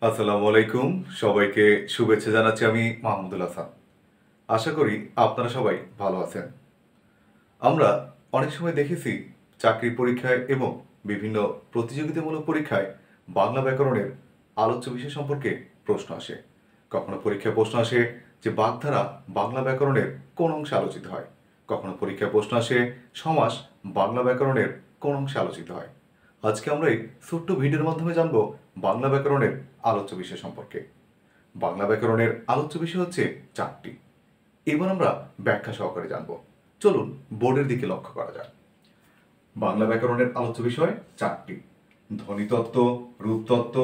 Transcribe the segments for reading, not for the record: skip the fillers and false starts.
আসসালামু আলাইকুম। সবাইকে শুভেচ্ছা জানাচ্ছি আমি মাহমুদুল হাসান। আশা করি আপনারা সবাই ভালো আছেন। আমরা অনেক সময় দেখেছি চাকরির পরীক্ষায় এবং বিভিন্ন প্রতিযোগিতামূলক পরীক্ষায় বাংলা ব্যাকরণের আলোচ্য বিষয় সম্পর্কে প্রশ্ন আসে। কখনো পরীক্ষায় প্রশ্ন আসে যে বাগধারা বাংলা ব্যাকরণের কোন অংশে আলোচিত হয়। কখনো পরীক্ষায় প্রশ্ন আসে সমাস বাংলা ব্যাকরণের কোন অংশে আলোচিত হয়। আজকে আমরা এই ছোট্ট ভিডিওর মাধ্যমে জানব বাংলা ব্যাকরণের আলোচ্য বিষয় সম্পর্কে। বাংলা ব্যাকরণের আলোচ্য বিষয় হচ্ছে 4টি। এবার আমরা ব্যাখ্যা সহকারে জানব। চলুন বোর্ডের দিকে লক্ষ্য করা যাক। বাংলা ব্যাকরণের আলোচ্য বিষয় 4টি: ধ্বনিতত্ত্ব, রূপতত্ত্ব,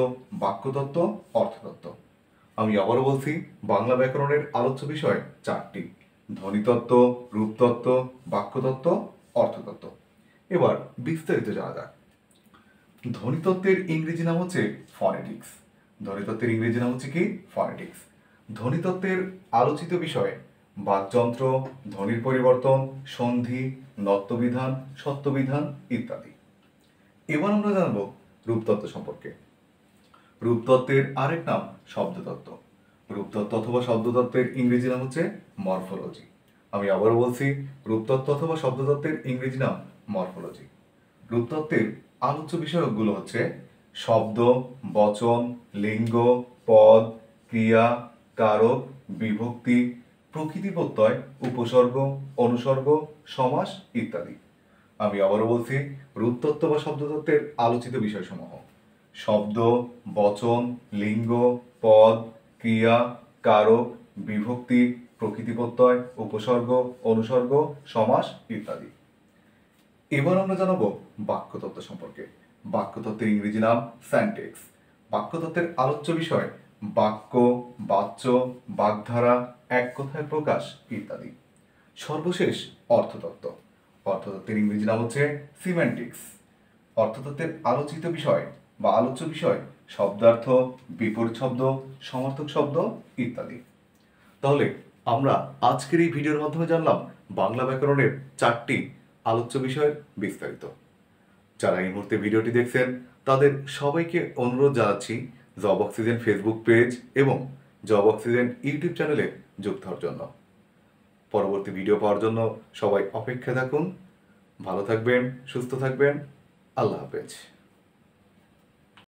বাক্যতত্ত্ব, অর্থতত্ত্ব। আমি আবারও বলছি, বাংলা ব্যাকরণের আলোচ্য বিষয় 4টি: ধ্বনিতত্ত্ব, রূপতত্ত্ব, বাক্যতত্ত্ব, অর্থতত্ত্ব। এবার বিস্তারিত জানা যাক। ধ্বনিতত্ত্বের ইংরেজি নাম হচ্ছে ফনেটিক্স। ধ্বনিতত্ত্বের ইংরেজি নাম হচ্ছে কি? ফনেটিক্স। ধ্বনিতত্ত্বের আলোচিত বিষয় বাকযন্ত্র, ধ্বনির পরিবর্তন, সন্ধি, নত্যবিধান, সত্যবিধান ইত্যাদি। এবার আমরা জানব রূপতত্ত্ব সম্পর্কে। রূপতত্ত্বের আরেক নাম শব্দতত্ত্ব। রূপতত্ত্ব অথবা শব্দতত্ত্বের ইংরেজি নাম হচ্ছে মরফোলজি। আমি আবারও বলছি, রূপতত্ত্ব অথবা শব্দতত্ত্বের ইংরেজি নাম মরফোলজি। রূপতত্ত্বের আলোচ্য বিষয়গুলো হচ্ছে শব্দ, বচন, লিঙ্গ, পদ, ক্রিয়া, কারক, বিভক্তি, প্রকৃতি প্রত্যয়, উপসর্গ, অনুসর্গ, সমাস ইত্যাদি। আমি আবারও বলছি, রূপতত্ত্ব বা শব্দতত্ত্বের আলোচিত বিষয়সমূহ: শব্দ, বচন, লিঙ্গ, পদ, ক্রিয়া, কারক, বিভক্তি, প্রকৃতি প্রত্যয়, উপসর্গ, অনুসর্গ, সমাস ইত্যাদি। এবার আমরা জানাবো বাক্যতত্ত্ব সম্পর্কে। বাক্যতত্ত্বের ইংরেজি নাম স্যান্টেক্স। বাক্যতত্ত্বের আলোচ্য বিষয় বাক্য, বাচ্য, বাগধারা, এক কথায় প্রকাশ ইত্যাদি। সর্বশেষ অর্থতত্ত্ব। অর্থতত্ত্বের ইংরেজি নাম হচ্ছে সিমেন্টিক্স। অর্থতত্ত্বের আলোচিত বিষয় বা আলোচ্য বিষয় শব্দার্থ, বিপরীত শব্দ, সমার্থক শব্দ ইত্যাদি। তাহলে আমরা আজকের এই ভিডিওর মাধ্যমে জানলাম বাংলা ব্যাকরণের 4টি আলোচ্য বিষয়ের বিস্তারিত। যারা এই মুহূর্তে ভিডিওটি দেখছেন তাদের সবাইকে অনুরোধ জানাচ্ছি জব অক্সিজেন ফেসবুক পেজ এবং জব অক্সিজেন ইউটিউব চ্যানেলে যুক্ত হওয়ার জন্য। পরবর্তী ভিডিও পাওয়ার জন্য সবাই অপেক্ষা থাকুন। ভালো থাকবেন, সুস্থ থাকবেন। আল্লাহ হাফেজ।